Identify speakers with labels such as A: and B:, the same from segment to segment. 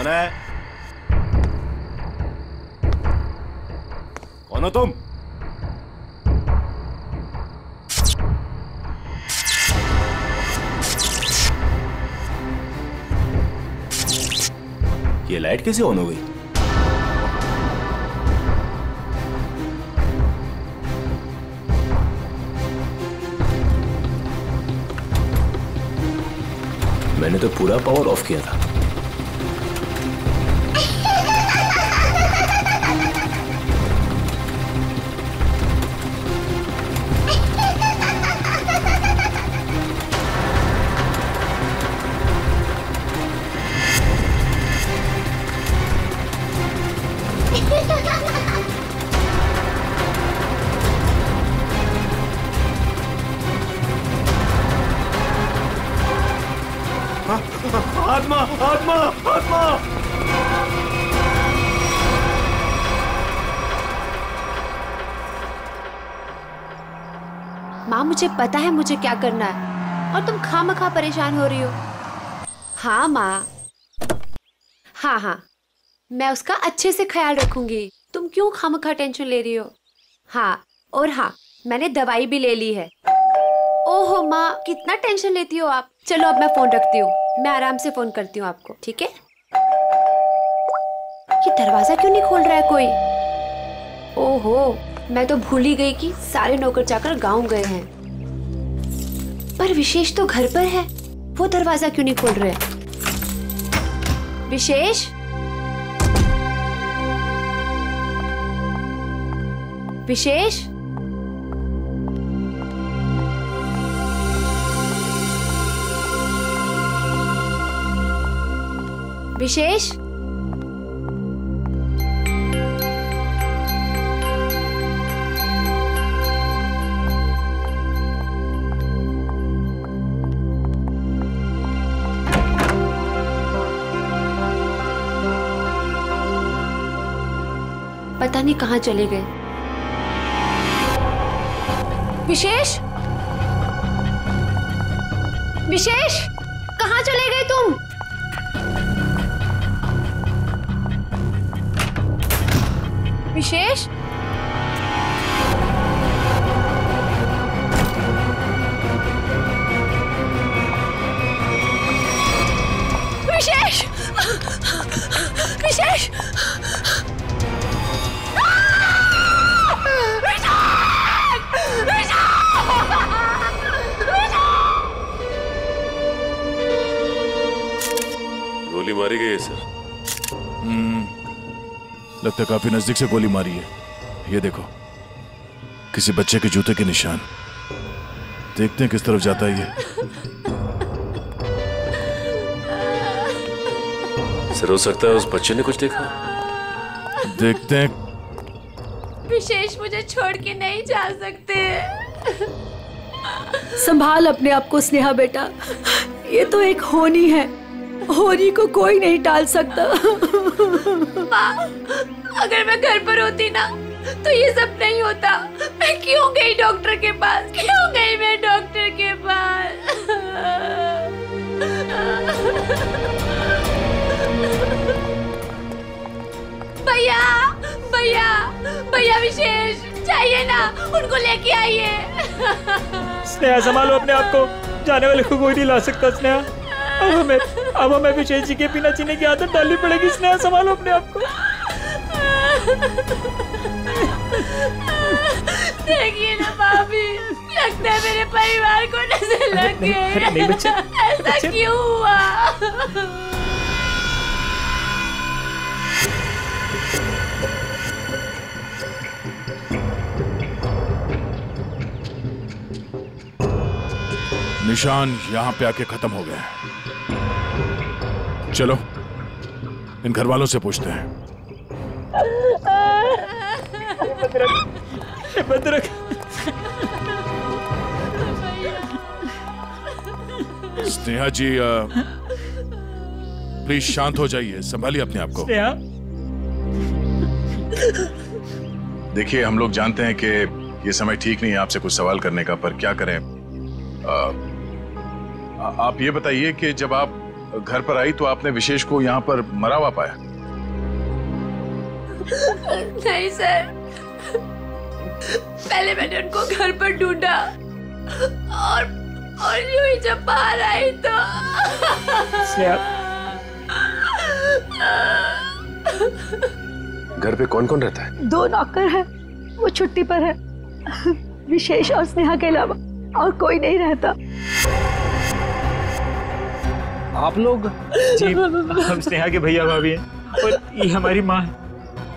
A: कौन है? कौन हो तुम? ये लाइट कैसे ऑन हो गई? मैंने तो पूरा पावर ऑफ किया था। आत्मा आत्मा आत्मा!
B: माँ मुझे पता है मुझे क्या करना है और तुम खामखा परेशान हो रही हो। हाँ माँ, हाँ मैं उसका अच्छे से ख्याल रखूंगी। तुम क्यों खामखा टेंशन ले रही हो? हाँ, और हाँ, मैंने दवाई भी ले ली है। ओहो माँ, कितना टेंशन लेती हो आप। चलो अब मैं फोन रखती हूँ, मैं आराम से फोन करती हूँ आपको, ठीक है? ये दरवाजा क्यों नहीं खोल रहा है कोई? ओहो, मैं तो भूल ही गई कि सारे नौकर चाकर गांव गए हैं। पर विशेष तो घर पर है, वो दरवाजा क्यों नहीं खोल रहे? विशेष, विशेष, विशेष, पता नहीं कहाँ चले गए। विशेष, विशेष, कहाँ चले गए तुम? विशेष, विशेष, विशेष,
C: गोली मारी गई है सर।
D: लगता है काफी नजदीक से गोली मारी है। ये देखो, किसी बच्चे के जूते के निशान। देखते हैं किस तरफ जाता है ये।
C: सर हो सकता है उस बच्चे ने कुछ देखा।
D: देखते हैं।
B: विशेष, मुझे छोड़ के नहीं जा सकते।
E: संभाल अपने आप को स्नेहा बेटा, ये तो एक होनी है, होनी को कोई नहीं टाल सकता।
B: माँ, अगर मैं घर पर होती ना तो ये सब नहीं होता। मैं क्यों गई डॉक्टर के पास? क्यों गई मैं डॉक्टर के पास? भैया, भैया, भैया विशेष चाहिए ना, उनको लेके आइए।
F: स्नेहा संभालो अपने आप को, जाने वाले को कोई नहीं ला सकता। स्नेहा, अब हमें विशेष जी के बिना जीने की आदत डालनी पड़ेगी। स्नेहा संभालो अपने आप को।
B: देखिए ना भाभी, लगता है मेरे परिवार को नजर लग गई। ऐसा क्यों हुआ?
D: निशान यहां पे आके खत्म हो गए। चलो इन घर वालों से पूछते हैं।
F: भद्रक,
D: स्नेहा जी प्लीज शांत हो जाइए, संभालिए अपने आप को।
F: स्नेहा,
D: देखिए हम लोग जानते हैं कि ये समय ठीक नहीं है आपसे कुछ सवाल करने का, पर क्या करें। आप ये बताइए कि जब आप घर पर आई तो आपने विशेष को यहाँ पर मरा हुआ पाया?
B: नहीं सर, पहले मैंने उनको घर पर ढूंढा और यूं ही जब बाहर आई तो
C: घर पे कौन कौन रहता है?
E: 2 नौकर है, वो छुट्टी पर है। विशेष और स्नेहा के अलावा और कोई नहीं रहता।
F: आप लोग? जी, हम स्नेहा के भैया भाभी हैं और ये हमारी माँ है।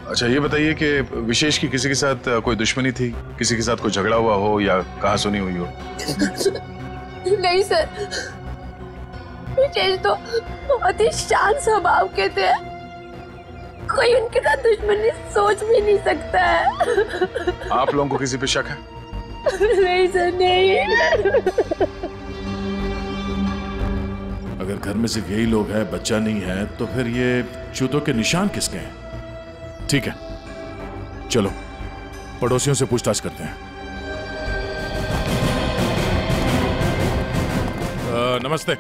D: अच्छा, ये बताइए कि विशेष की किसी के साथ कोई दुश्मनी थी, किसी के साथ कोई झगड़ा हुआ हो या कहासुनी हुई हो?
B: नहीं सर, विशेष तो बहुत ही शांत स्वभाव के थे, कोई उनके साथ दुश्मनी सोच भी नहीं सकता है।
D: आप लोगों को किसी पे शक है?
B: नहीं सर, नहीं।
D: अगर घर में सिर्फ यही लोग हैं, बच्चा नहीं है, तो फिर ये जूतों के निशान किसके हैं? ठीक है, चलो पड़ोसियों से पूछताछ करते हैं। नमस्ते,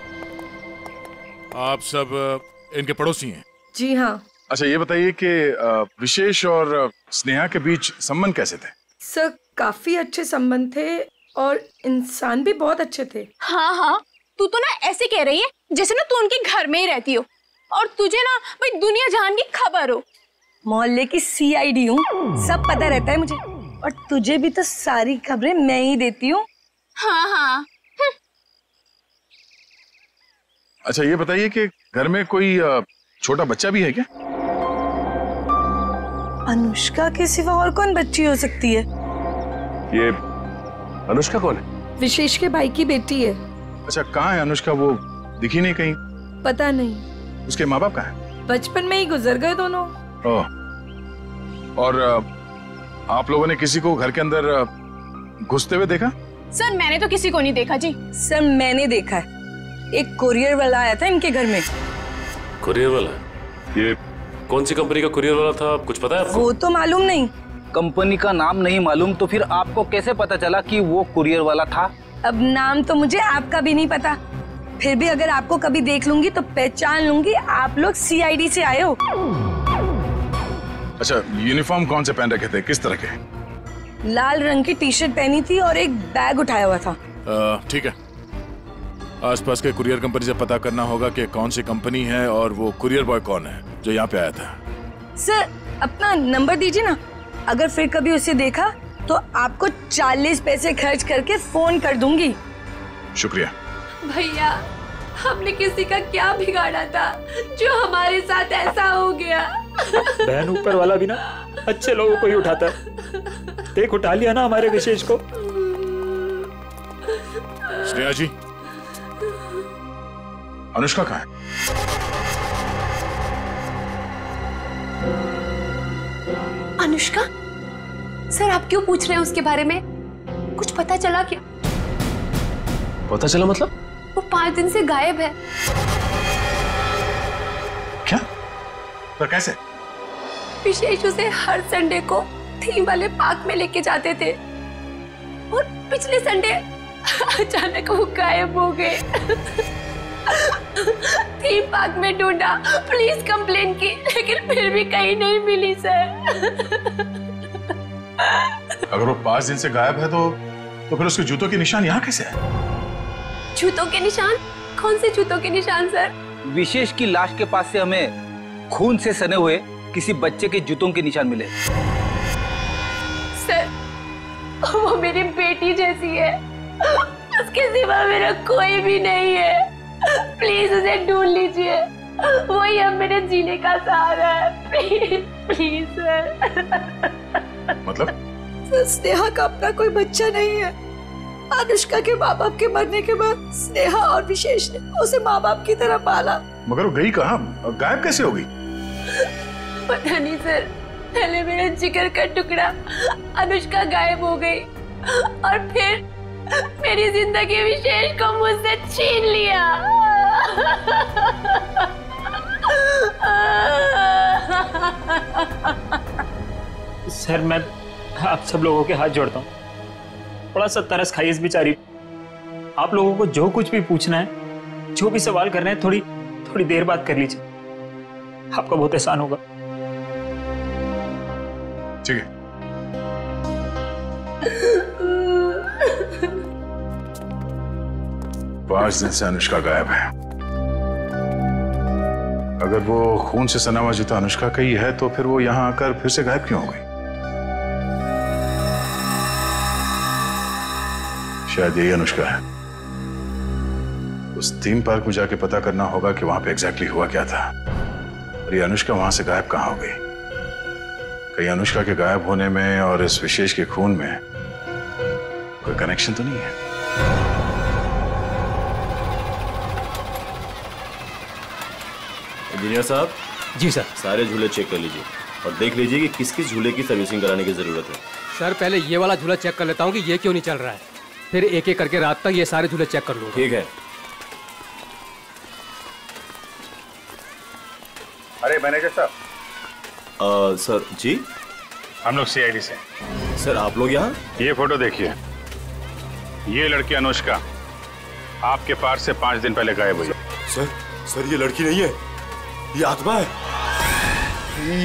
D: आप सब इनके पड़ोसी हैं?
E: जी हाँ।
D: अच्छा, ये बताइए कि विशेष और स्नेहा के बीच संबंध कैसे थे?
E: सर, काफी अच्छे संबंध थे और इंसान भी बहुत अच्छे थे।
G: हाँ हाँ, तू तो ना ऐसे कह रही है जैसे ना तू उनके घर में ही रहती हो और तुझे ना भाई दुनिया जहान की खबर हो।
E: मोहल्ले की CID हूँ, सब पता रहता है मुझे, और तुझे भी तो सारी खबरें मैं ही देती हूँ।
G: हाँ हाँ।
D: अच्छा, ये बताइए कि घर में कोई छोटा बच्चा भी है क्या?
E: अनुष्का के सिवा और कौन बच्ची हो सकती है?
C: ये अनुष्का कौन है?
E: विशेष के भाई की बेटी है।
D: अच्छा, कहाँ है अनुष्का? वो दिखी नहीं कहीं।
E: पता नहीं।
D: उसके माँ बाप कहाँ हैं?
E: बचपन में ही गुजर गए दोनों।
D: ओह, और आप लोगों ने किसी को घर के अंदर घुसते हुए देखा?
G: सर, मैंने तो किसी को नहीं देखा जी।
E: सर, मैंने देखा है, एक कुरियर वाला आया था इनके घर में।
C: कुरियर वाला? ये कौन सी कंपनी का कुरियर वाला था, कुछ पता है आपको?
E: वो तो मालूम नहीं।
H: कंपनी का नाम नहीं मालूम तो फिर आपको कैसे पता चला कि वो कुरियर वाला था?
E: अब नाम तो मुझे आपका भी नहीं पता, फिर भी अगर आपको कभी देख लूंगी तो पहचान लूंगी आप लोग CID से आए हो।
D: अच्छा, यूनिफॉर्म कौन से पहन रखे थे, किस तरह के?
E: लाल रंग की टी-शर्ट पहनी थी और एक बैग उठाया हुआ था।
D: ठीक है, आसपास के कुरियर कंपनी से पता करना होगा कि कौन सी कंपनी है और वो कुरियर बॉय कौन है जो यहाँ पे आया था।
E: सर, अपना नंबर दीजिए ना, अगर फिर कभी उसे देखा तो आपको 40 पैसे खर्च करके फोन कर दूंगी।
D: शुक्रिया।
B: भैया, हमने किसी का क्या बिगाड़ा था जो हमारे साथ ऐसा हो गया?
F: बहन, ऊपर वाला भी ना अच्छे लोगों को ही उठाता है। देख, उठा लिया ना हमारे विशेष को।
D: स्नेहा जी, अनुष्का कहाँ है?
B: अनुष्का? सर, आप क्यों पूछ रहे हैं उसके बारे में? कुछ पता चला क्या?
C: पता चला मतलब?
B: वो 5 दिन से गायब है।
D: क्या? पर कैसे?
B: विशेष उसे हर संडे को थीम वाले पार्क में लेके जाते थे और पिछले संडे अचानक वो गायब हो गए। थीम पार्क में ढूंढा, पुलिस कंप्लेन की, लेकिन फिर भी कहीं नहीं मिली सर।
D: अगर वो 5 दिन से गायब है तो फिर उसके जूतों के निशान यहाँ कैसे है?
B: जूतों के निशान? कौन से जूतों के निशान सर?
H: विशेष की लाश के पास से हमें खून से सने हुए किसी बच्चे के जूतों के निशान मिले।
B: सर, वो मेरी बेटी जैसी है, उसके सिवा मेरा कोई भी नहीं है। प्लीज उसे ढूंढ लीजिए, वही अब मेरे जीने का सहारा है। Please please sir.
D: मतलब?
E: सर, स्नेहा का अपना कोई बच्चा नहीं है। अनुष्का के माँ बाप के मरने के बाद स्नेहा और विशेष ने उसे माँ बाप की तरह पाला।
D: मगर वो गई कहाँ, गायब कैसे हो गई?
B: पता नहीं सर, पहले मेरा जिगर का टुकड़ा अनुष्का गायब हो गई और फिर मेरी जिंदगी विशेष को मुझसे छीन लिया।
F: सर, मैं आप सब लोगों के हाथ जोड़ता हूँ, थोड़ा सा तरस खाइए इस बेचारी। आप लोगों को जो कुछ भी पूछना है, जो भी सवाल करना है, थोड़ी देर बात कर लीजिए, आपका बहुत एहसान होगा।
D: ठीक है। पांच दिन से अनुष्का गायब है। अगर वो खून से सना हुआ जूता अनुष्का का ही है तो फिर वो यहां आकर फिर से गायब क्यों हो गई? शायद यही अनुष्का है। उस थीम पार्क में जाके पता करना होगा कि वहां पे एग्जैक्टली हुआ क्या था और ये अनुष्का वहां से गायब कहां हो गई। कहीं अनुष्का के गायब होने में और इस विशेष के खून में कोई कनेक्शन तो नहीं है?
A: इंजीनियर साहब।
I: जी सर।
A: सारे झूले चेक कर लीजिए और देख लीजिए कि किस किस झूले की सर्विसिंग कराने की जरूरत है।
I: सर पहले ये वाला झूला चेक कर लेता हूँ कि ये क्यों नहीं चल रहा है, फिर एक एक करके रात तक ये सारे झूले चेक कर लूंगा।
A: ठीक है।
D: अरे मैनेजर साहब।
A: सर जी।
J: हम लोग सीआईडी से।
A: सर आप लोग यहाँ?
J: ये फोटो देखिए, ये लड़की अनुष्का आपके पार्क से 5 दिन पहले गायब हुई।
A: सर ये लड़की नहीं है, ये आत्मा है।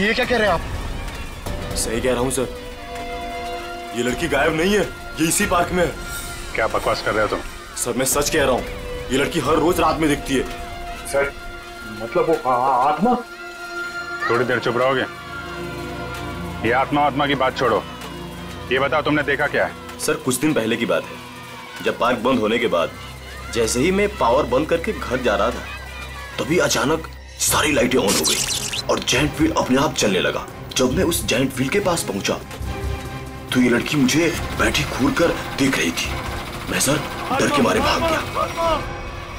J: ये क्या कह रहे हैं आप?
A: सही कह रहा हूँ सर, ये लड़की गायब नहीं है, ये इसी पार्क में है।
J: क्या बकवास कर रहे हो तुम?
A: सर मैं सच कह रहा हूँ, ये लड़की हर रोज रात में दिखती है।
J: सर मतलब वो आत्मा? थोड़ी देर चुप रहोगे? ये आत्मा की बात छोड़ो, ये बताओ तुमने देखा क्या है?
A: सर कुछ दिन पहले की बात है, जब पार्क बंद होने के बाद जैसे ही मैं पावर बंद करके घर जा रहा था तभी अचानक सारी लाइटें ऑन हो गई और जायंट व्हील अपने आप चलने लगा। जब मैं उस जायंट व्हील के पास पहुंचा तो ये लड़की मुझे बैठी घूर कर देख रही थी। मैं सर डर के मारे भाग गया।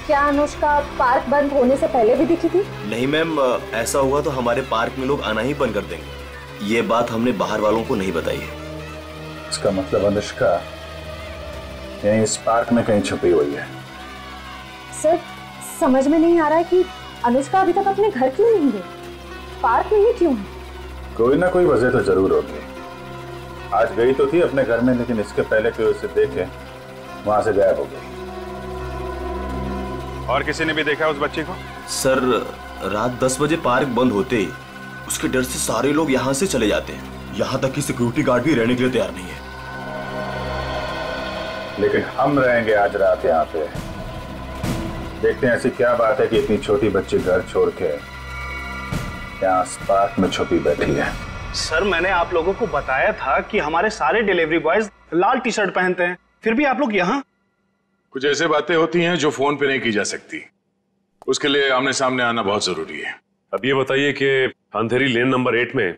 K: क्या अनुष्का पार्क बंद होने से पहले भी दिखी थी? नहीं
A: मैम, ऐसा हुआ तो हमारे पार्क में लोग आना ही बंद कर देंगे। ये बात हमने बाहर वालों को नहीं बताई है।
D: इसका मतलब अनुष्का यहीं इस पार्क में कहीं छुपी हुई है।
K: सर समझ में नहीं आ रहा है कि अनुष्का अभी तक अपने घर क्यों नहीं गई, पार्क में ही क्यों है?
D: कोई ना कोई वजह तो जरूर होगी। आज गई तो थी अपने घर में, लेकिन इसके पहले कोई उसे देखे वहां से गायब हो गई।
J: और किसी ने भी देखा उस बच्ची को?
A: सर रात 10 बजे पार्क बंद होते ही उसके डर से सारे लोग यहाँ से चले जाते हैं, यहाँ तक कि सिक्योरिटी गार्ड भी रहने के लिए तैयार नहीं है।
D: लेकिन हम रहेंगे आज रात यहाँ पे। देखते हैं ऐसी क्या बात है कि इतनी छोटी बच्ची घर छोड़ के यहाँ पार्क में छुपी बैठी है।
L: सर मैंने आप लोगों को बताया था कि हमारे सारे डिलीवरी बॉयज लाल टी शर्ट पहनते हैं, फिर भी आप लोग यहाँ।
D: कुछ ऐसे बातें होती हैं जो फोन पे नहीं की जा सकती, उसके लिए आमने सामने आना बहुत जरूरी है।
C: अब ये बताइए कि अंधेरी लेन नंबर 8 में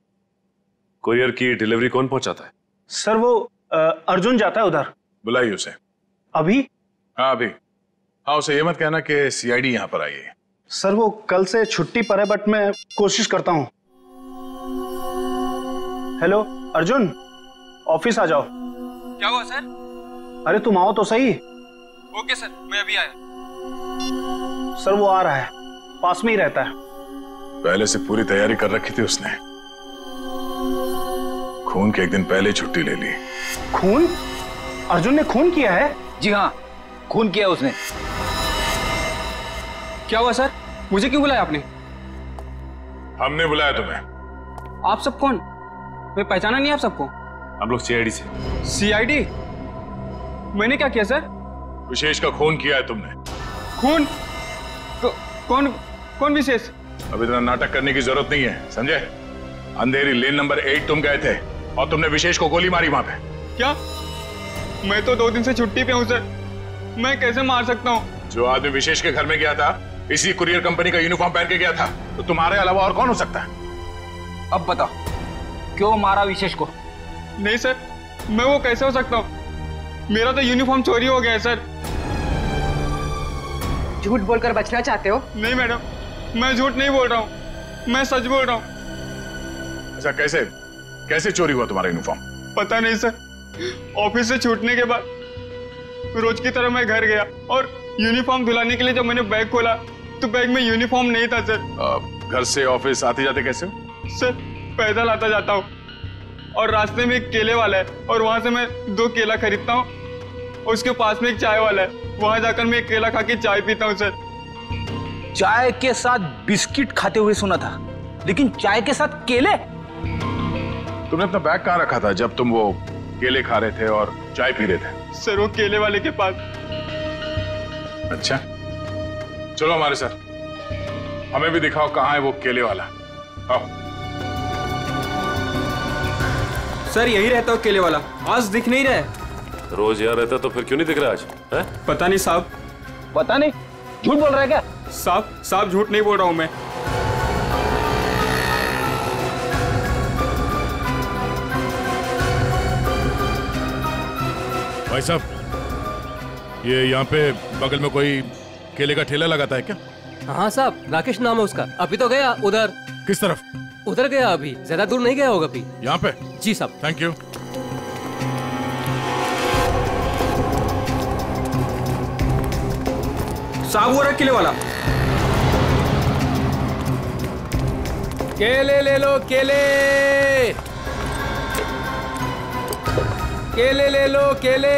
C: कुरियर की डिलीवरी कौन पहुंचाता है?
L: सर वो अर्जुन जाता है उधर।
D: बुलाइए उसे।
L: अभी?
D: हाँ अभी। हाँ उसे ये मत कहना कि सीआईडी यहाँ पर आई है।
L: सर वो कल से छुट्टी पर है, बट मैं कोशिश करता हूँ। हेलो अर्जुन, ऑफिस आ जाओ।
I: क्या हुआ सर?
L: अरे तुम आओ तो सही।
I: ओके सर, मैं अभी आया।
L: सर वो आ रहा है, पास में ही रहता है।
D: पहले से पूरी तैयारी कर रखी थी उसने। खून के एक दिन पहले छुट्टी ले ली।
L: खून? अर्जुन ने खून किया है?
H: जी हाँ, खून किया उसने।
I: क्या हुआ सर? मुझे क्यों बुलाया आपने?
D: हमने बुलाया तुम्हें।
I: आप सब कौन? मैं पहचाना नहीं आप सबको।
C: हम लोग सीआईडी से।
I: सीआईडी? मैंने क्या किया सर?
D: विशेष का खून किया है तुमने।
I: खून? कौन विशेष?
D: अब इतना नाटक करने की जरूरत नहीं है, समझे? अंधेरी लेन नंबर 8 तुम गए थे और तुमने विशेष को गोली मारी वहां पे।
I: क्या? मैं तो 2 दिन से छुट्टी पे हूँ सर, मैं कैसे मार सकता हूँ?
D: जो आदमी विशेष के घर में गया था इसी कुरियर कंपनी का यूनिफॉर्म पहन के गया था, तो तुम्हारे अलावा और कौन हो सकता है?
H: अब बताओ क्यों मारा विशेष को?
I: नहीं सर, मैं वो कैसे हो सकता हूँ? मेरा तो यूनिफॉर्म चोरी हो गया है सर।
K: झूठ बोलकर बचना चाहते हो?
I: नहीं मैडम, मैं झूठ नहीं बोल रहा हूँ, मैं सच बोल रहा हूँ।
D: ऐसा कैसे चोरी हुआ तुम्हारा यूनिफॉर्म?
I: पता नहीं सर, ऑफिस से छूटने के बाद रोज की तरह मैं घर गया और यूनिफॉर्म धुलाने के लिए जब मैंने बैग खोला तो बैग में यूनिफॉर्म नहीं था सर।
D: घर से ऑफिस आते जाते कैसे हो?
I: सर पैदल आता जाता हूँ और रास्ते में एक केले वाला है और वहां से मैं 2 केला खरीदता हूँ, उसके पास में एक चाय वाला है, वहां जाकर मैं एक केला खा के चाय पीता हूँ सर।
H: चाय के साथ बिस्किट खाते हुए सुना था, लेकिन चाय के साथ केले?
D: तुमने अपना बैग कहाँ रखा था जब तुम वो केले खा रहे थे और चाय पी रहे थे?
I: सर वो केले वाले के पास।
D: अच्छा, चलो हमारे साथ, हमें भी दिखाओ कहाँ है वो केले वाला। आओ।
M: सर यही रहता हो केले वाला, आज दिख नहीं रहा है।
C: रोज यहाँ रहता तो फिर क्यों नहीं दिख रहा आज? है?
M: पता नहीं साहब।
H: पता नहीं, झूठ बोल रहा है क्या?
M: साहब झूठ नहीं बोल रहा हूँ मैं।
N: भाई साहब, ये यहाँ पे बगल में कोई केले का ठेला लगाता है क्या?
O: हाँ साहब, राकेश नाम है उसका। अभी तो गया उधर।
N: किस तरफ?
O: उधर गया, अभी ज्यादा दूर नहीं गया होगा। अभी
N: यहाँ पे?
O: जी साहब।
N: Thank you.
M: साहब वो रहा केले वाला।
O: केले ले लो, केले केले ले लो, केले।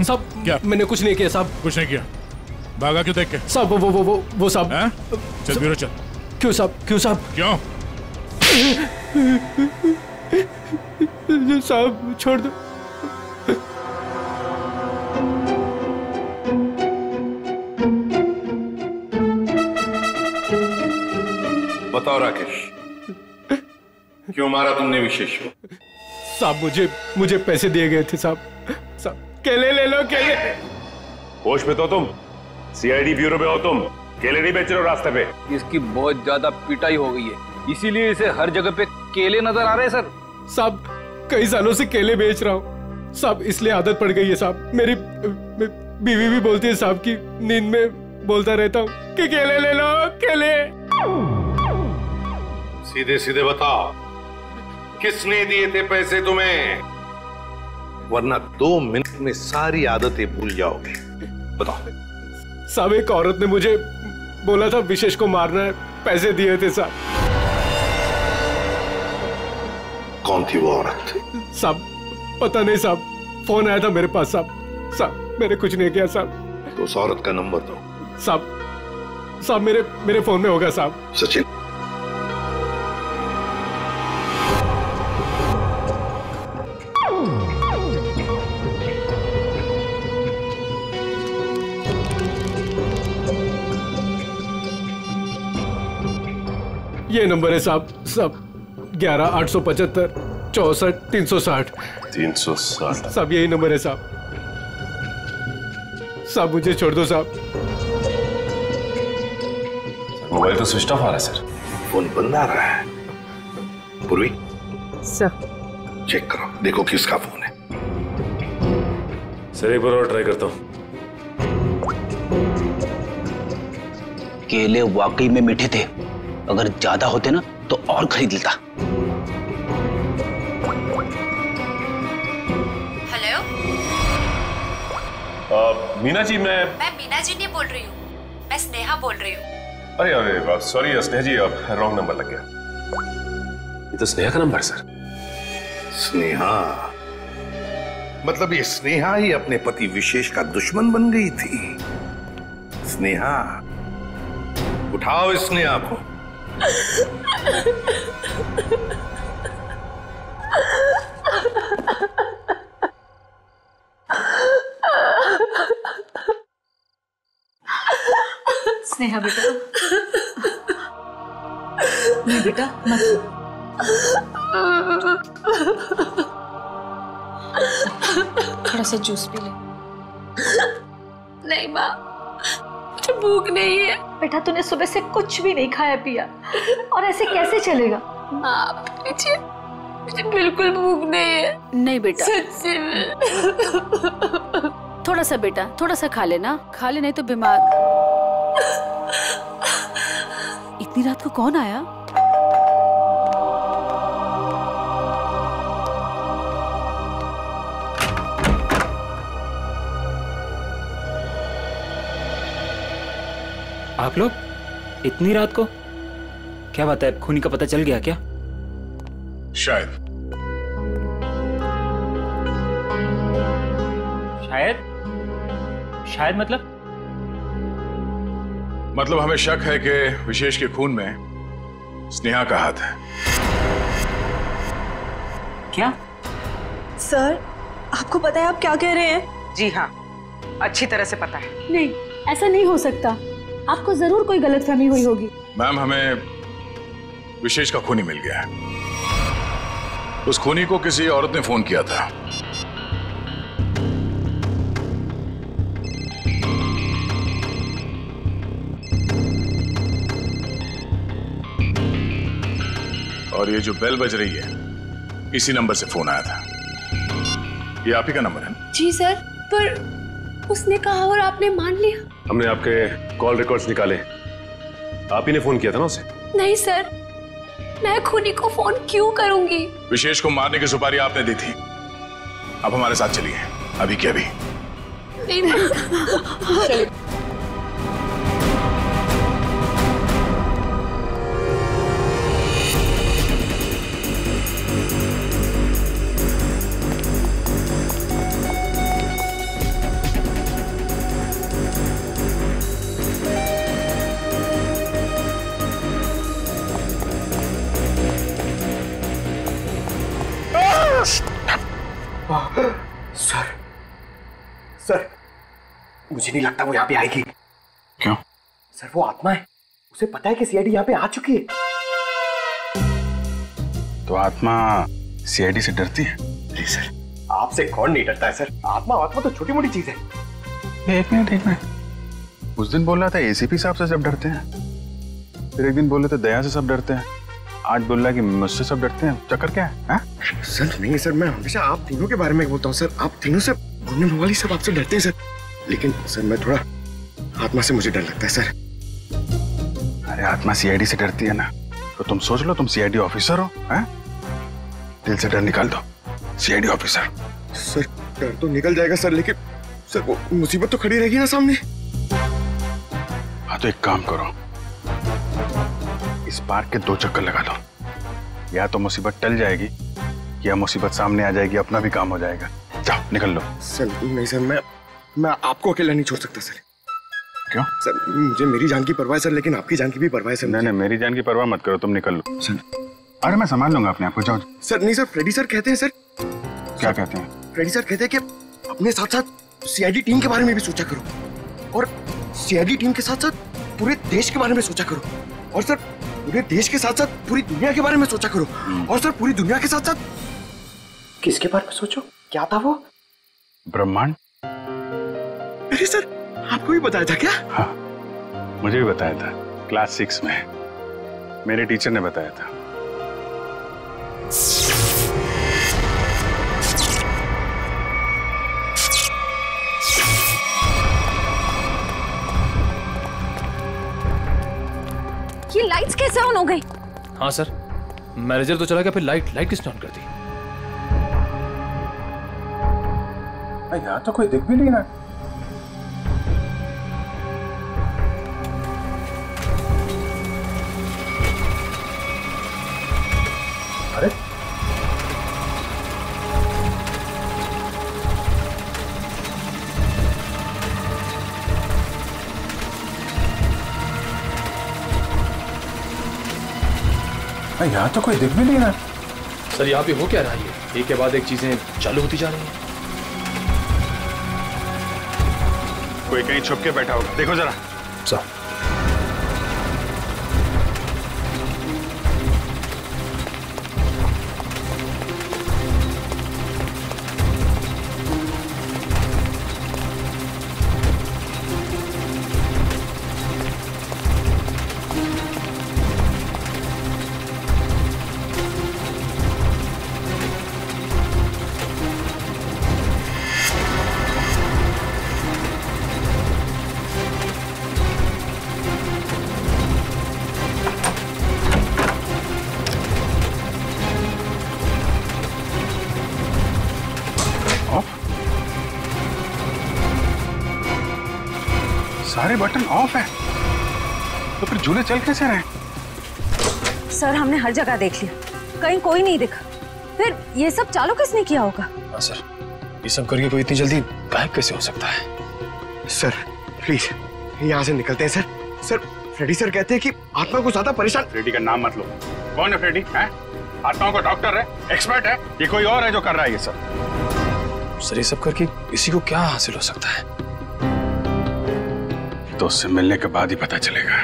O: सब
N: क्या?
O: मैंने कुछ नहीं किया साहब।
N: कुछ नहीं किया? भागा क्यों देख के?
O: साहब वो साहब।
N: चल ब्यूरो चल।
O: क्यों साहब?
N: क्यों?
O: साहब छोड़ दो।
P: बताओ राकेश, क्यों मारा तुमने विशेष को?
O: साहब मुझे पैसे दिए गए थे साहब। केले ले लो, केले।
C: होश में तो तुम? सीआईडी ब्यूरो में हो तुम? केले नहीं बेच रहे हो रास्ते पे?
H: इसकी बहुत ज्यादा पिटाई हो गई है, इसीलिए इसे हर जगह पे केले नजर आ रहे हैं सर।
O: साहब कई सालों से केले बेच रहा हूँ साहब, इसलिए आदत पड़ गई है साहब। मेरी बीवी भी बोलती है साहब की नींद में बोलता रहता हूँ कि केले ले लो, केले।
P: सीधे सीधे बताओ, किसने दिए थे पैसे तुम्हें? वरना 2 मिनट में सारी आदतें भूल जाओगे। बताओ।
O: साहब एक औरत ने मुझे बोला था विशेष को मारना है, पैसे दिए थे साहब।
P: कौन थी वो औरत?
O: साहब पता नहीं साहब, फोन आया था मेरे पास साहब मैंने कुछ नहीं किया साहब।
P: तो उस औरत का नंबर दो।
O: साहब मेरे फोन में होगा साहब।
P: सचिन,
O: ये नंबर है साहब 11-875 64 360
C: 360।
O: साहब यही नंबर है साहब। साहब मुझे छोड़ दो साहब।
C: मोबाइल तो स्विच ऑफ आ रहा है सर।
P: फोन बंद आ रहा है। पूर्वी
E: सर
P: चेक करो, देखो किसका फोन है।
C: सर एक बार और ट्राई करता हूँ।
H: केले वाकई में मीठे थे, अगर ज्यादा होते ना तो और खरीद लेता।
B: हेलो,
C: मीना जी, मैं
B: मीना जी नहीं बोल रही हूँ, मैं स्नेहा बोल रही हूँ।
C: अरे सॉरी स्नेहा जी, रॉन्ग नंबर लग गया। ये तो स्नेहा का नंबर सर।
P: स्नेहा? मतलब ये स्नेहा ही अपने पति विशेष का दुश्मन बन गई थी। स्नेहा, उठाओ इस स्नेहा को।
E: स्नेहा बेटा, नहीं बेटा मत।
B: थोड़ा सा जूस पी ले।
E: नहीं माँ, मुझे भूख नहीं है। बेटा तूने सुबह से कुछ भी नहीं खाया पिया, और ऐसे कैसे चलेगा?
B: माँ मुझे बिल्कुल भूख नहीं है।
Q: नहीं बेटा,
B: सच्ची में।
Q: थोड़ा सा बेटा, थोड़ा सा खा लेना, खा ले नहीं तो बीमार। इतनी रात को कौन आया?
F: आप लोग इतनी रात को? क्या बात है, खूनी का पता चल गया क्या?
D: शायद
H: शायद
D: मतलब हमें शक है कि विशेष के खून में स्नेहा का हाथ है।
H: क्या?
E: सर, आपको पता है आप क्या कह रहे हैं?
R: जी हाँ, अच्छी तरह से पता है।
K: नहीं, ऐसा नहीं हो सकता। आपको जरूर कोई गलतफहमी हुई होगी।
D: मैम, हमें विशेष का खूनी मिल गया है। उस खूनी को किसी औरत ने फोन किया था। और ये जो बेल बज रही है, इसी नंबर से फोन आया था। ये आप ही का नंबर है?
B: जी सर, पर उसने कहा और आपने मान लिया।
C: हमने आपके कॉल रिकॉर्ड्स निकाले, आप ही ने फोन किया था ना उसे?
B: नहीं सर, मैं खूनी को फोन क्यों करूंगी?
D: विशेष को मारने की सुपारी आपने दी थी। अब हमारे साथ चलिए, अभी के अभी।
B: नहीं।
A: सर, मुझे नहीं लगता वो यहाँ पे आएगी।
D: क्यों?
A: सर, वो आत्मा है, उसे पता है कि सीआईडी यहाँ पे आ चुकी है।
D: तो आत्मा सीआईडी से डरती है?
A: नहीं सर, आपसे कौन नहीं डरता है सर? आत्मा तो छोटी मोटी चीज है।
D: एक मिनट। उस दिन बोल रहा था एसीपी साहब से सब डरते हैं, फिर एक दिन बोल रहे थे दया से सब डरते हैं, आज बोल रहा है कि मुझसे सब डरते हैं। चक्कर क्या है?
A: सर नहीं सर, मैं हमेशा आप तीनों के बारे में बोलता हूँ सर। आप तीनों से घूमने वाली सब आपसे डरते हैं सर, लेकिन सर मैं थोड़ा आत्मा से मुझे डर लगता है सर।
D: अरे आत्मा सीआईडी से डरती है ना, तो तुम सोच लो तुम सीआईडी ऑफिसर हो, हैं? दिल से डर निकाल दो, सीआईडी ऑफिसर।
A: सर डर तो निकल जाएगा सर, लेकिन सर वो मुसीबत तो खड़ी रहेगी ना सामने।
D: हाँ तो एक काम करो, इस पार्क के 2 चक्कर लगा दो, या तो मुसीबत टल जाएगी या मुसीबत सामने आ जाएगी, अपना भी काम हो जाएगा। जाओ निकल लो।
A: सर नहीं सर, मैं आपको अकेला नहीं छोड़ सकता सर।
D: क्यों?
A: सर मुझे मेरी जान की परवाह है सर, लेकिन आपकी जान की भी परवाह है सर।
D: नहीं, मेरी जान की परवाह मत करो, तुम निकल लो सर। अरे मैं संभाल लूंगा अपने आप को, जाओ।
A: सर नहीं सर, फ्रेडी सर कहते हैं सर।
D: क्या कहते हैं?
A: फ्रेडी सर कहते हैं कि अपने साथ साथ सीआईडी टीम के बारे में भी सोचा करो, और सीआईडी टीम के साथ साथ पूरे देश के बारे में सोचा करो, और सर पूरे देश के साथ साथ पूरी दुनिया के बारे में सोचा करो, और सर पूरी दुनिया के साथ साथ किसके बारे में सोचो? क्या था वो?
D: ब्रह्मांड।
A: अरे सर, आपको भी बताया था क्या?
D: हाँ, मुझे भी बताया था, क्लास 6 में मेरे टीचर ने बताया था।
G: ये लाइट्स कैसे ऑन हो गई?
F: हाँ सर, मैनेजर तो चला गया, फिर लाइट किसने ऑन कर दी?
D: यहाँ तो कोई दिख भी नहीं रहा। अरे यहाँ तो कोई दिख भी नहीं रहा।
F: सर यहाँ पे हो क्या रहा है? एक के बाद एक चीजें चालू होती जा रही हैं।
J: कोई कहीं छुप के बैठा होगा, देखो जरा।
F: सर
D: सारे बटन ऑफ है, तो फिर झूले चल कैसे रहे?
K: सर हमने हर जगह देख लिया, कहीं कोई नहीं दिखा। फिर ये सब चालू किसने किया होगा?
S: हाँ सर, ये सब करके कोई इतनी जल्दी गायब कैसे हो सकता है?
T: सर प्लीज यहाँ से निकलते हैं सर। सर फ्रेडी सर कहते हैं कि आत्मा को ज्यादा परेशान।
J: फ्रेडी का नाम मत लो। कौन है फ्रेडी? है आत्माओं का डॉक्टर है, एक्सपर्ट है, ये कोई और है जो कर रहा है ये सब?
S: सर ये सब करके किसी को क्या हासिल हो सकता है?
J: तो उससे मिलने के बाद ही पता चलेगा।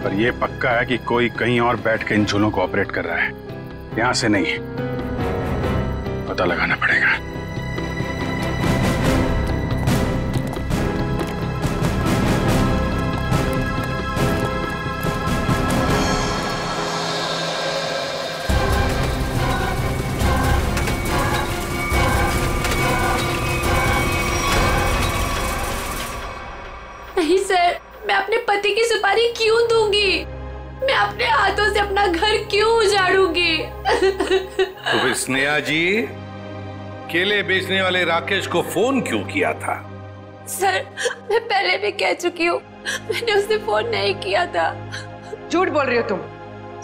J: पर यह पक्का है कि कोई कहीं और बैठ के इन झूलों को ऑपरेट कर रहा है, यहां से नहीं। पता लगाना पड़ेगा।
B: नहीं सर, मैं अपने पति की सुपारी क्यों दूंगी? मैं अपने हाथों से अपना घर क्यों उजाड़ूंगी?
P: तो फिर स्नेहा जी केले बेचने वाले राकेश को फोन क्यों किया था?
B: सर मैं पहले भी कह चुकी हूँ, मैंने उसे फोन नहीं किया था।
R: झूठ बोल रही हो तुम।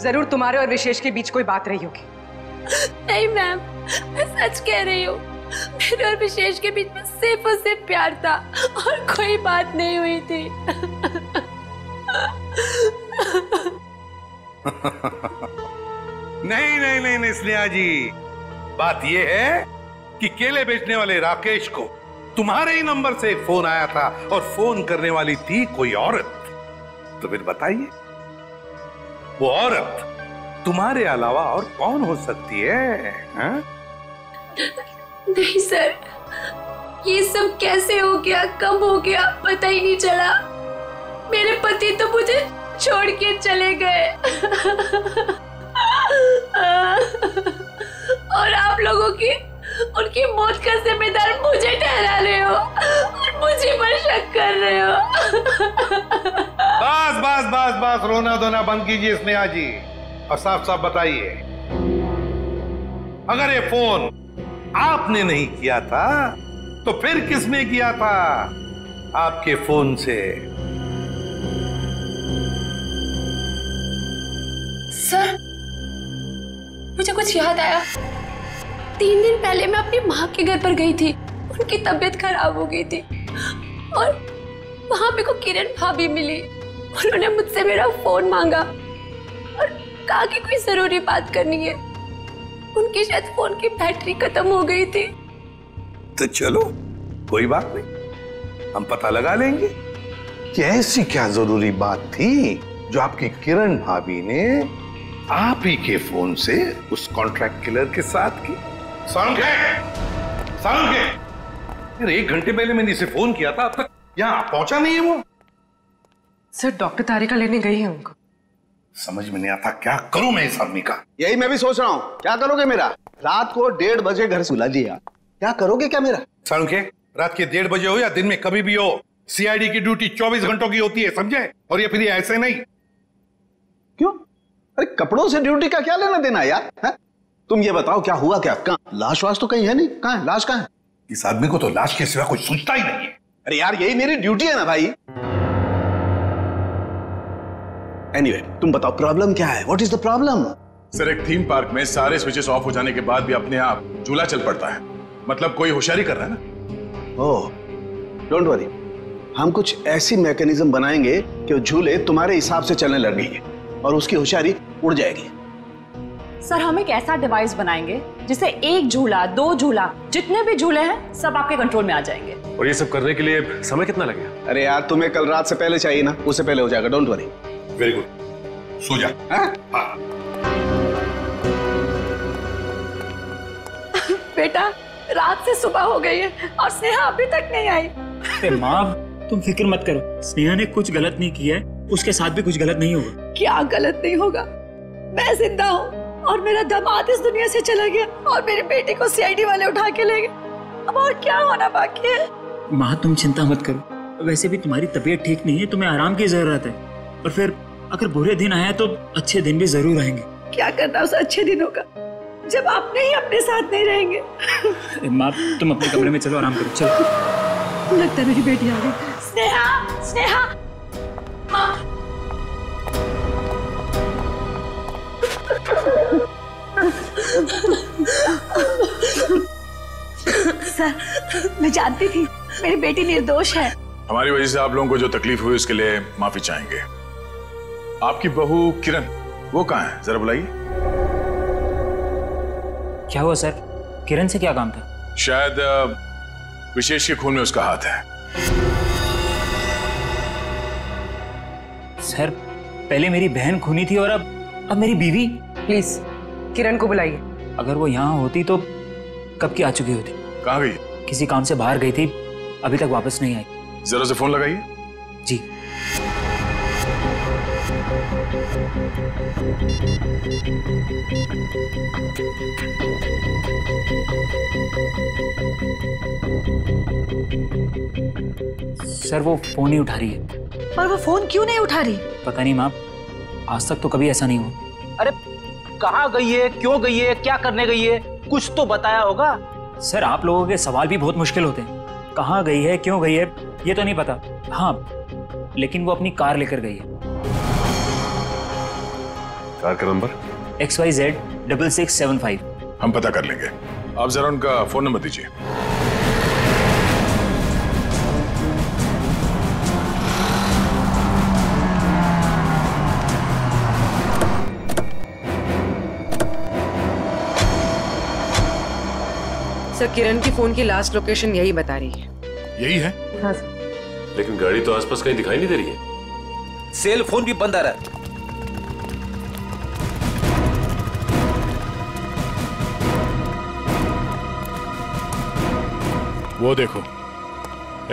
R: जरूर तुम्हारे और विशेष के बीच कोई बात रही होगी।
B: नहीं मैम, मैं सच कह रही हूँ। मेरे और विशेष के बीच में सिर्फ और सिर्फ प्यार था और कोई बात नहीं हुई थी।
P: नहीं नहीं नहीं नहीं स्नेहा जी, बात यह है कि केले बेचने वाले राकेश को तुम्हारे ही नंबर से एक फोन आया था और फोन करने वाली थी कोई औरत। तो फिर बताइए वो औरत तुम्हारे अलावा और कौन हो सकती है? हा?
B: नहीं सर, ये सब कैसे हो गया, कब हो गया, पता ही नहीं चला। मेरे पति तो मुझे छोड़ के चले गए और आप लोगों की उनकी मौत का जिम्मेदार मुझे ठहरा रहे हो और मुझे पर शक कर रहे हो।
P: बस बस बस बस, रोना धोना बंद कीजिए स्नेहा जी और साफ साफ बताइए, अगर ये फोन आपने नहीं किया था तो फिर किसने किया था आपके फोन से?
B: सर मुझे कुछ याद आया। 3 दिन पहले मैं अपनी माँ के घर पर गई थी, उनकी तबीयत खराब हो गई थी और वहां मेरे को किरण भाभी मिली। उन्होंने मुझसे मेरा फोन मांगा और कहा कि कोई जरूरी बात करनी है। उनकी शायद फोन की बैटरी खत्म हो गई थी।
P: तो चलो कोई बात नहीं, हम पता लगा लेंगे कि ऐसी क्या जरूरी बात थी जो आपकी किरण भाभी ने आप ही के फोन से उस कॉन्ट्रैक्ट किलर के साथ की। साउंड यार 1 घंटे पहले मैंने इसे फोन किया था, अब तक यहाँ पहुंचा नहीं है वो।
R: सर डॉक्टर तारिका लेने गई है उनको।
P: समझ में नहीं आता क्या करूं मैं इस आदमी का।
U: यही मैं भी सोच रहा हूँ, क्या करोगे मेरा? रात को 1:30 बजे घर सुला दिया, क्या करोगे क्या मेरा?
P: साउंड के रात के 1:30 बजे हो या दिन में कभी भी हो, सीआईडी की ड्यूटी 24 घंटों की होती है, समझे? और ये फिर ऐसे नहीं।
U: क्यों? अरे कपड़ों से ड्यूटी का क्या लेना देना यार? है? तुम ये बताओ क्या हुआ क्या? कहाँ लाश वाश तो कहीं है नहीं, कहाँ है लाश? कहाँ है?
P: इस आदमी को तो लाश के सिवा कुछ सोचता ही नहीं है।
U: अरे यार यही मेरी ड्यूटी है ना भाई। एनीवे, तुम बताओ प्रॉब्लम क्या है? What is the problem?
D: Sir एक थीम पार्क में सारे स्विचेस ऑफ हो जाने के बाद भी अपने आप झूला चल पड़ता है, मतलब कोई होशियारी कर रहा है ना।
U: ओह डोंट वरी, हम कुछ ऐसी मैकेनिज्म बनाएंगे कि वो झूले तुम्हारे हिसाब से चलने लगेंगे और उसकी होशियारी उड़ जाएगी।
K: सर हम एक ऐसा डिवाइस बनाएंगे जिसे 1 झूला 2 झूला जितने भी झूले हैं सब आपके कंट्रोल में आ जाएंगे।
C: और ये सब करने के लिए समय कितना लगेगा?
U: अरे यार तुम्हें कल रात से पहले चाहिए ना, उससे पहले हो जाएगा, डोंट वरी।
P: वेरी गुड, सो जा। हाँ?
E: बेटा रात से सुबह हो गई है और स्नेहा अभी तक नहीं आई।
F: अरे माँ तुम फिक्र मत करो, स्नेहा ने कुछ गलत नहीं किया है, उसके साथ भी कुछ गलत नहीं होगा।
E: क्या गलत नहीं होगा? मैं जिंदा हूँ और मेरा दामाद इस दुनिया से चला गया और मेरे बेटे को सीआईडी वाले उठा के ले गए। अब और क्या होना बाकी है?
F: माँ तुम चिंता मत करो, वैसे भी तुम्हारी तबीयत ठीक नहीं है, तुम्हें आराम की जरूरत है। और फिर अगर बुरे दिन आए तो अच्छे दिन भी जरूर आएंगे।
E: क्या करना उस अच्छे दिनों का जब आपने ही अपने साथ नहीं रहेंगे।
F: माँ तुम अपने कमरे में चलो, आराम करो, चलो।
E: लगता है मेरी बेटी आ गई। स्नेहा, स्नेहा, माँ। सर, मैं जानती थी मेरी बेटी निर्दोष है।
D: हमारी वजह से आप लोगों को जो तकलीफ हुई उसके लिए माफी चाहेंगे। आपकी बहू किरण, वो कहाँ है? जरा बुलाइए।
L: क्या हुआ सर? किरण से क्या काम था?
D: शायद विशेष के खून में उसका हाथ है।
L: सर, पहले मेरी बहन खूनी थी और अब मेरी बीवी।
R: प्लीज किरण को बुलाइए।
L: अगर वो यहाँ होती तो कब की आ चुकी होती।
D: कहाँ गई?
L: किसी काम से बाहर गई थी, अभी तक वापस नहीं आई।
D: जरा से फोन लगाइए।
L: जी। सर, वो फोन नहीं उठा रही है।
E: पर वो फोन क्यों नहीं उठा रही?
L: पता नहीं माँ, आज तक तो कभी ऐसा नहीं हुआ।
H: अरे कहाँ गई है, क्यों गई है, क्या करने गई है, कुछ तो बताया होगा।
L: सर, आप लोगों के सवाल भी बहुत मुश्किल होते हैं। कहाँ गई है, क्यों गई है, ये तो नहीं पता। हाँ, लेकिन वो अपनी कार लेकर गई है।
D: कार का नंबर?
L: XYZ 6675।
D: हम पता कर लेंगे। आप जरा उनका फोन नंबर दीजिए।
R: सर, किरण की फोन की लास्ट लोकेशन यही बता रही है।
N: यही है?
R: हाँ सर।
C: लेकिन गाड़ी तो आसपास कहीं दिखाई नहीं दे रही है।
H: सेल फोन भी बंद आ रहा है।
N: वो देखो,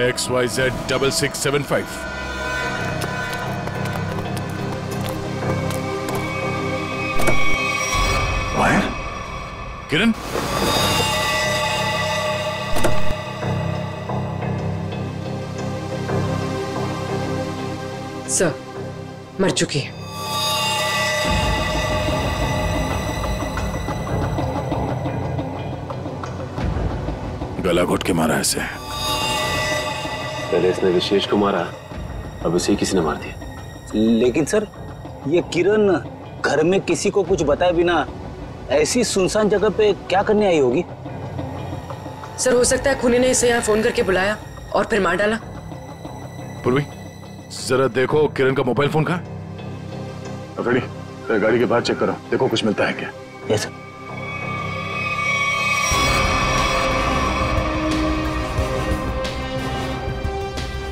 N: XYZ 6675।
D: वायर?
N: किरण?
R: सर, मर चुकी है।
D: गला घोट के मारा ऐसे।
C: पहले इसने विशेष को मारा, अब इसे किसी ने मार दिया।
H: लेकिन सर, ये किरण घर में किसी को कुछ बताए बिना ऐसी सुनसान जगह पे क्या करने आई होगी?
R: सर, हो सकता है खूनी ने इसे यहाँ फोन करके बुलाया और फिर मार डाला।
N: पूर्वी, जरा देखो किरण का मोबाइल फोन कहाँ?
D: गाड़ी के बाहर चेक करो, देखो कुछ मिलता है क्या।
H: Yes sir.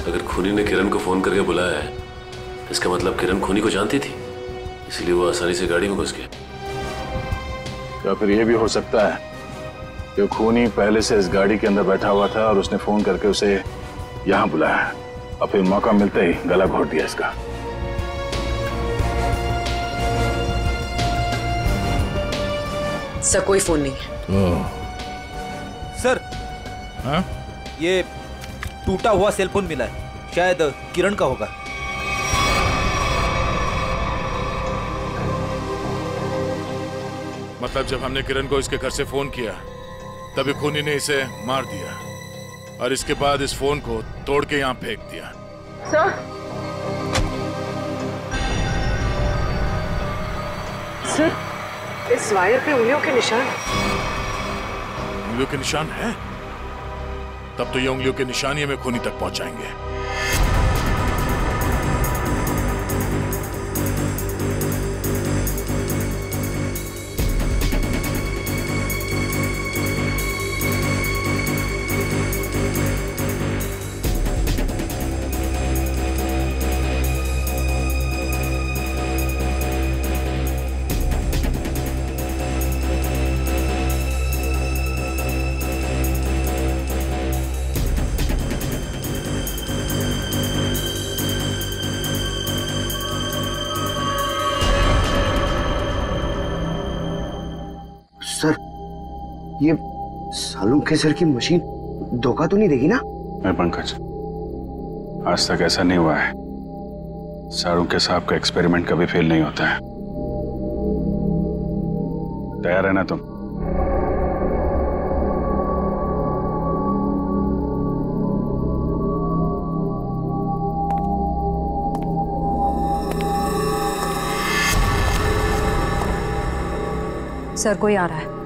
C: अगर खूनी ने किरण को फोन करके बुलाया है, इसका मतलब किरण खूनी को जानती थी, इसलिए वो आसानी से गाड़ी में घुस गया।
D: या फिर यह भी हो सकता है कि खूनी पहले से इस गाड़ी के अंदर बैठा हुआ था और उसने फोन करके उसे यहाँ बुलाया और फिर मौका मिलते ही गला घोट दिया इसका।
R: सर, कोई फोन नहीं है।
H: सर,
N: हाँ?
H: ये टूटा हुआ सेल फोन मिला है, शायद किरण का होगा।
N: मतलब जब हमने किरण को इसके घर से फोन किया, तभी खूनी ने इसे मार दिया और इसके बाद इस फोन को तोड़ के यहाँ फेंक दिया।
R: सर, इस वायर पे उंगलियों के निशान।
N: उंगलियों के निशान है? तब तो ये उंगलियों के निशान ही हमें खूनी तक पहुंचाएंगे।
T: सर, ये सालों के सर की मशीन धोखा तो नहीं देगी ना?
J: मैं पंकज, आज तक ऐसा नहीं हुआ है। सारों के साहब का एक्सपेरिमेंट कभी फेल नहीं होता है। तैयार है ना तुम?
K: सर, कोई आ रहा है।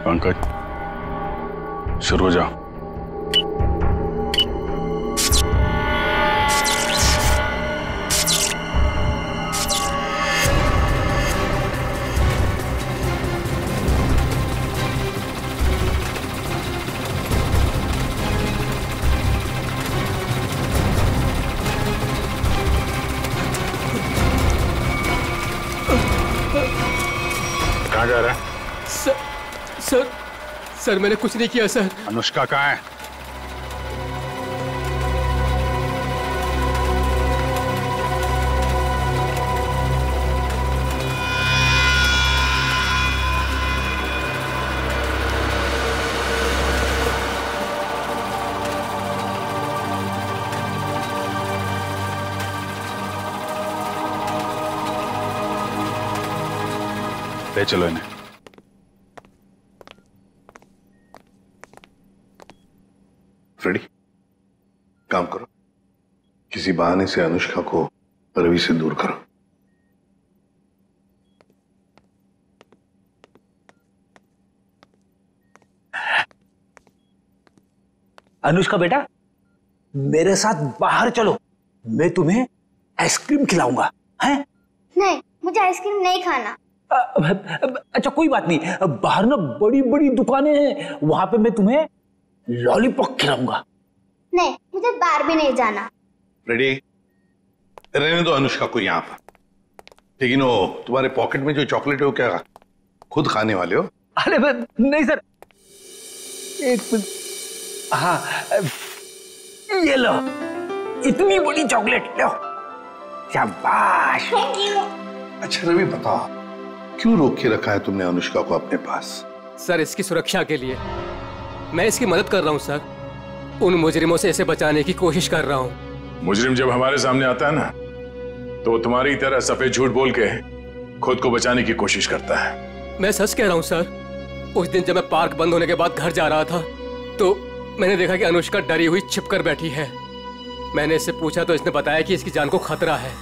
J: पंकज, शुरू हो जाओ। कहाँ जा रहा है?
O: सर मैंने कुछ नहीं किया सर।
J: अनुष्का कहाँ है? ले चलो इन्हें।
P: फ्रेडी, काम करो, किसी बहाने से अनुष्का को रवि से दूर करो।
H: अनुष्का बेटा, मेरे साथ बाहर चलो, मैं तुम्हें आइसक्रीम खिलाऊंगा। हैं?
I: नहीं, मुझे आइसक्रीम नहीं खाना।
H: अच्छा कोई बात नहीं, बाहर ना बड़ी बड़ी दुकानें हैं, वहां पे मैं तुम्हें लॉलीपॉप खिलाऊंगा।
I: नहीं, मुझे बाहर भी नहीं जाना।
P: रेडी, रहने दो अनुष्का को यहाँ पर। लेकिन वो तुम्हारे पॉकेट में जो चॉकलेट है वो क्या खुद खाने वाले हो?
H: अरे नहीं सर, एक मिनट। हाँ, ये लो, इतनी बड़ी चॉकलेट लो। शाबाश।
P: अच्छा रवि बताओ, क्यों रोक के रखा है तुमने अनुष्का को अपने पास?
O: सर इसकी सुरक्षा के लिए मैं इसकी मदद कर रहा हूँ सर। उन मुजरिमों से इसे बचाने की कोशिश कर रहा हूँ।
D: मुजरिम जब हमारे सामने आता है ना, तो वो तुम्हारी तरह सफेद झूठ बोल के खुद को बचाने की कोशिश करता है।
O: मैं सच कह रहा हूँ सर। उस दिन जब मैं पार्क बंद होने के बाद घर जा रहा था, तो मैंने देखा कि अनुष्का डरी हुई छिपकर बैठी है। मैंने इससे पूछा तो इसने बताया कि इसकी जान को खतरा है।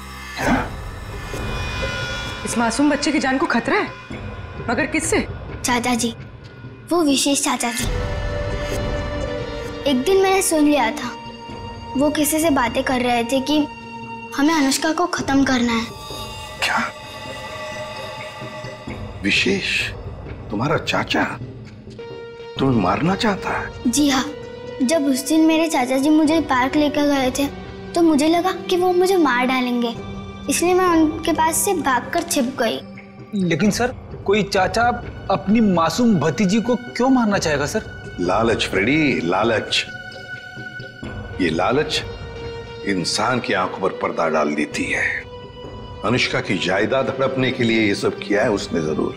R: इस मासूम बच्चे की जान को खतरा है? मगर किससे?
I: चाचा जी, वो विशेष चाचा जी। एक दिन मैंने सुन लिया था, वो किसी से बातें कर रहे थे कि हमें अनुष्का को खत्म करना है।
P: क्या? विशेष तुम्हारा चाचा तुम्हें मारना चाहता है?
I: जी हाँ, जब उस दिन मेरे चाचा जी मुझे पार्क लेकर गए थे, तो मुझे लगा कि वो मुझे मार डालेंगे, इसलिए मैं उनके पास से भागकर छिप गई।
H: लेकिन सर, कोई चाचा अपनी मासूम भतीजी को क्यों मारना चाहेगा सर?
P: लालच फ्रेडी, लालच। ये लालच इंसान की आंखों पर पर्दा डाल देती है। अनुष्का की जायदाद हड़पने के लिए ये सब किया है उसने जरूर,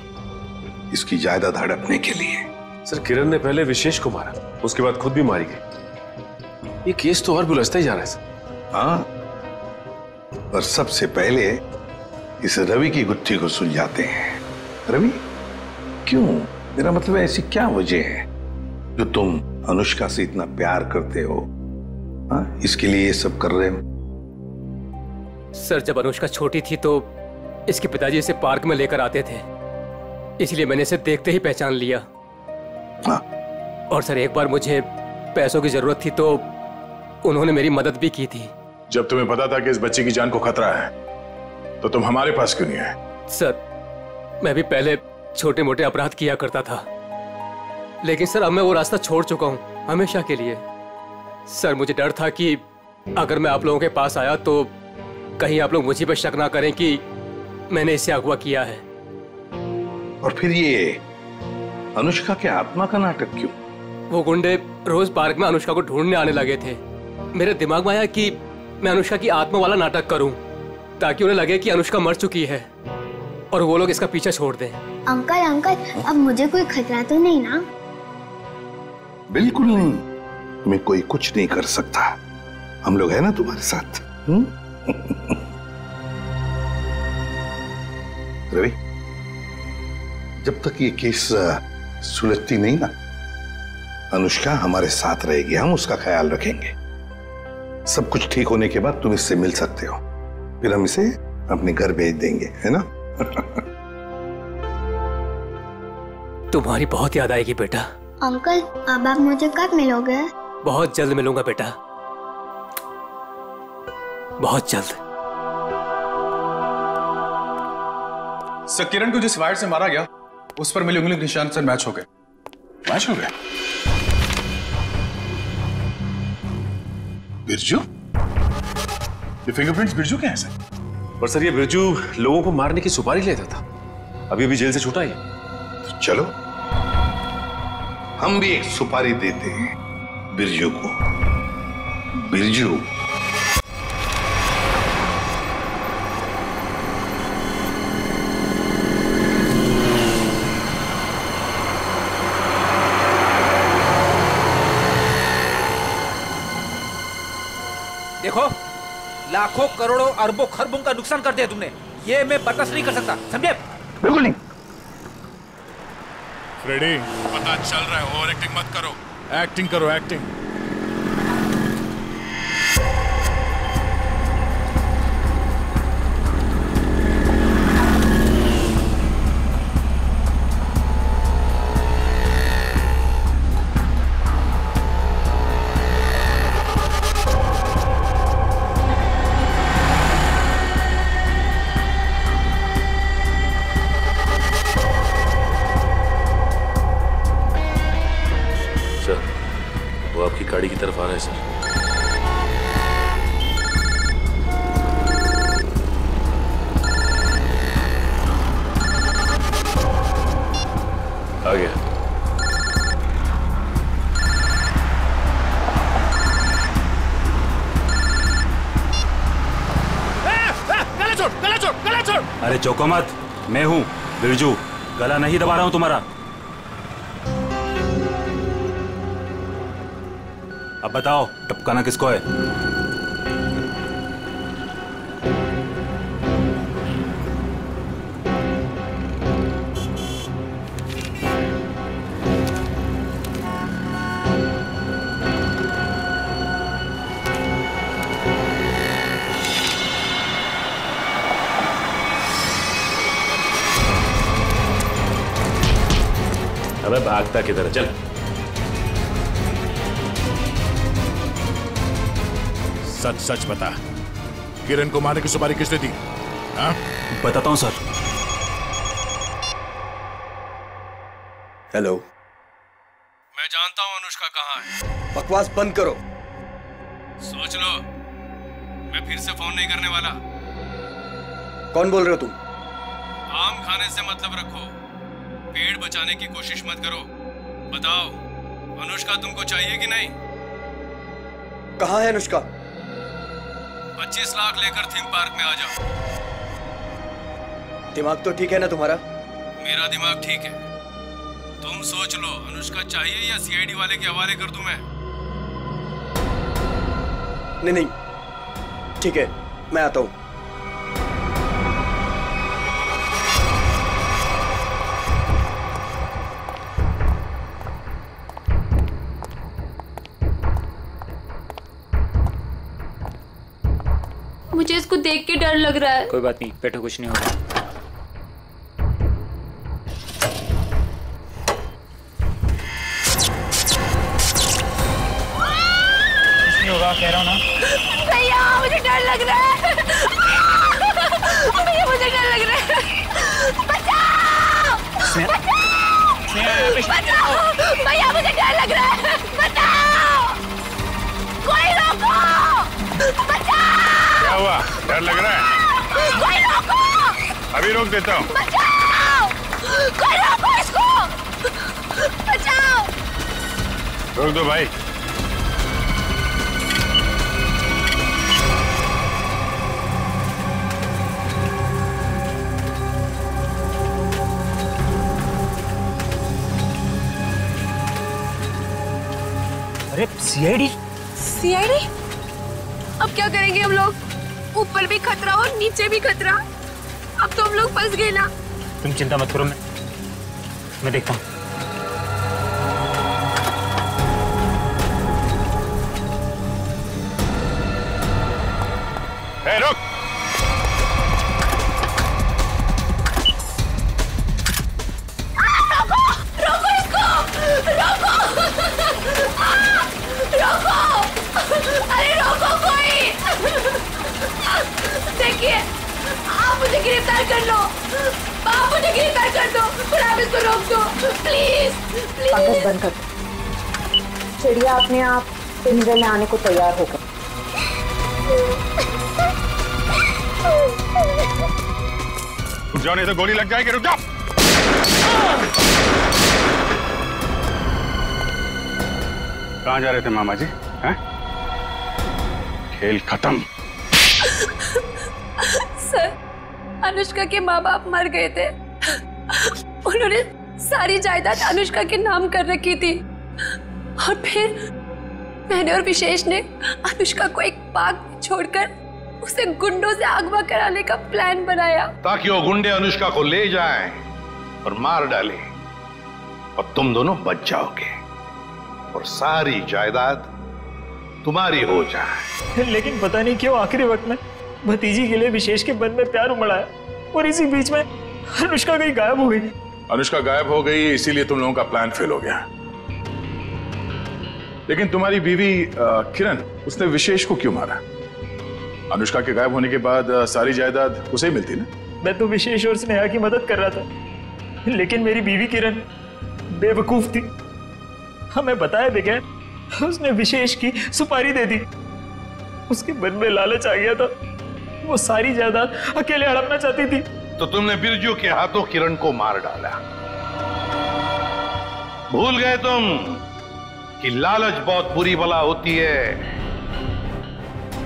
P: इसकी जायदाद हड़पने के लिए।
C: सर किरण ने पहले विशेष को मारा, उसके बाद खुद भी मारी गई। ये केस तो और भी उलझता ही जा रहा है सर।
P: हाँ, और सबसे पहले इस रवि की गुत्थी को सुलझाते हैं। रवि, क्यों? मेरा मतलब है, ऐसी क्या वजह है जो तुम अनुष्का से इतना प्यार करते हो? हाँ, इसके लिए ये सब कर रहे हो?
O: सर जब अनुष्का छोटी थी तो इसके पिताजी इसे पार्क में लेकर आते थे, इसलिए मैंने इसे देखते ही पहचान लिया।
P: हाँ।
O: और सर एक बार मुझे पैसों की जरूरत थी तो उन्होंने मेरी मदद भी की थी।
D: जब तुम्हें पता था कि इस बच्चे की जान को खतरा है, तो तुम हमारे पास क्यों नहीं आए?
O: सर मैं भी पहले छोटे मोटे अपराध किया करता था, लेकिन सर अब मैं वो रास्ता छोड़ चुका हूं हमेशा के लिए। सर मुझे डर था कि अगर मैं आप लोगों के पास आया तो कहीं आप लोग मुझे पर शक ना करें कि मैंने इसे अगवा किया है।
P: और फिर ये अनुष्का के आत्मा का नाटक क्यों?
O: वो गुंडे रोज पार्क में अनुष्का को ढूंढने आने लगे थे। मेरे दिमाग में आया कि मैं अनुष्का की आत्मा वाला नाटक करूं, ताकि उन्हें लगे कि अनुष्का मर चुकी है और वो लोग इसका पीछा छोड़ दें।
I: अंकल अंकल, अब मुझे कोई खतरा तो नहीं ना?
P: बिल्कुल नहीं, तुम्हें कोई कुछ नहीं कर सकता। हम लोग हैं ना तुम्हारे साथ। रवि, जब तक ये केस सुलझती नहीं ना, अनुष्का हमारे साथ रहेगी, हम उसका ख्याल रखेंगे। सब कुछ ठीक होने के बाद तुम इससे मिल सकते हो, फिर हम इसे अपने घर भेज देंगे, है ना?
O: तुम्हारी बहुत याद आएगी बेटा।
I: अंकल अब आप मुझे कब मिलोगे?
O: बहुत जल्द मिलूंगा बेटा, बहुत जल्द।
S: सर किरण को जिस वायर से मारा गया उस पर मिले उंगली के निशान सर मैच हो गए।
D: मैच हो गए? बिरजू? ये फिंगरप्रिंट्स बिरजू के हैं सर?
S: पर सर ये बिरजू लोगों को मारने की सुपारी लेता था, अभी अभी जेल से छूटा ही।
P: तो चलो हम भी एक सुपारी देते हैं बिरजू को। बिरजू
H: देखो, लाखों करोड़ों अरबों खरबों का नुकसान कर दिया तुमने, ये मैं बर्दाश्त नहीं कर सकता, समझे?
U: बिल्कुल नहीं।
N: फ्रेडी, पता चल रहा है, ओवर एक्टिंग मत करो, एक्टिंग करो, एक्टिंग।
C: गाड़ी की तरफ आ रहा है सर। आ गया।
N: गला छोड़, गला छोड़, गला छोड़।
L: अरे चौको मत, मैं हूं बिरजू, गला नहीं दबा रहा हूं तुम्हारा। अब बताओ टपकाना किसको है?
C: अबे भागता किधर, चल।
N: सच सच बता, किरण को मारने की सुपारी किसने दी? हाँ?
L: बताता हूं सर।
M: हेलो,
N: मैं जानता हूं अनुष्का कहाँ है।
M: बकवास बंद करो।
N: सोच लो, मैं फिर से फोन नहीं करने वाला।
M: कौन बोल रहे हो तुम?
N: आम खाने से मतलब रखो, पेड़ बचाने की कोशिश मत करो। बताओ, अनुष्का तुमको चाहिए कि नहीं?
M: कहाँ है अनुष्का?
N: 25 लाख लेकर थीम पार्क में आ जाओ।
M: दिमाग तो ठीक है ना तुम्हारा?
N: मेरा दिमाग ठीक है। तुम सोच लो, अनुष्का चाहिए या सीआईडी वाले के हवाले कर दूं मैं?
M: नहीं, ठीक है, मैं आता हूं।
B: मुझे इसको देख के डर लग रहा है।
L: कोई बात नहीं, बेटा कुछ नहीं होगा। कुछ नहीं होगा, कह रहा हूँ ना।
G: भैया मुझे डर लग रहा है। भैया मुझे डर लग रहा है। बचाओ! बचाओ! भैया मुझे डर लग रहा है। बचाओ! कोई रोको! बचाओ!
J: क्या हुआ? डर लग रहा है?
G: कोई रोको!
J: अभी रोक देता हूँ।
G: बचाओ! कोई रोको इसको! बचाओ!
J: रोक दो भाई।
L: अरे सीआईडी?
B: सीआईडी? अब क्या करेंगे हम लोग? ऊपर भी खतरा और नीचे भी खतरा। अब तो हम लोग फंस गए ना।
L: तुम चिंता मत करो, मैं देखता हूँ।
J: रुक!
G: रोको!
K: पंकज बंद कर दो। चिड़िया अपने आप पिंजरे में आने को तैयार हो गई।
J: रुक जाओ नहीं तो गोली लग जाएगी। रुक जाओ। कहाँ जा रहे थे मामा जी? हैं? खेल खत्म।
E: सर, अनुष्का के माँ बाप मर गए थे। उन्होंने सारी जायदाद अनुष्का के नाम कर रखी थी और फिर मैंने और विशेष ने अनुष्का को एक पार्क में छोड़कर उसे गुंडों से अगवा कराने का प्लान बनाया
P: ताकि वो गुंडे अनुष्का को ले जाएं और मार डाले और तुम दोनों बच जाओगे और सारी जायदाद तुम्हारी हो जाए।
F: लेकिन पता नहीं क्यों आखिरी वक्त में भतीजी के लिए विशेष के मन में प्यार उमड़ा है और इसी बीच में अनुष्का कहीं गायब हो गई।
D: अनुष्का गायब हो गई इसीलिए तुम लोगों का प्लान फेल हो गया। लेकिन तुम्हारी बीवी किरण, उसने विशेष को क्यों मारा? अनुष्का के गायब होने के बाद सारी जायदाद उसे ही मिलती ना।
F: मैं तो विशेष और स्नेहा की मदद कर रहा था, लेकिन मेरी बीवी किरण बेवकूफ थी। हमें बताया बगैर उसने विशेष की सुपारी दे दी। उसके मन में लालच आ गया था, वो सारी जायदाद अकेले हड़पना चाहती थी।
P: तो तुमने बिरजू के हाथों किरण को मार डाला। भूल गए तुम कि लालच बहुत बुरी बला होती है।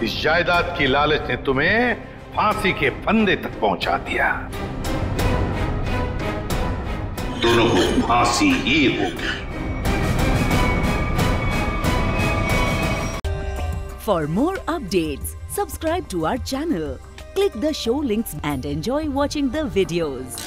P: इस जायदाद की लालच ने तुम्हें फांसी के फंदे तक पहुंचा दिया। दोनों को फांसी ही होगी।
Q: For more updates, subscribe to our channel, click the show links and enjoy watching the videos.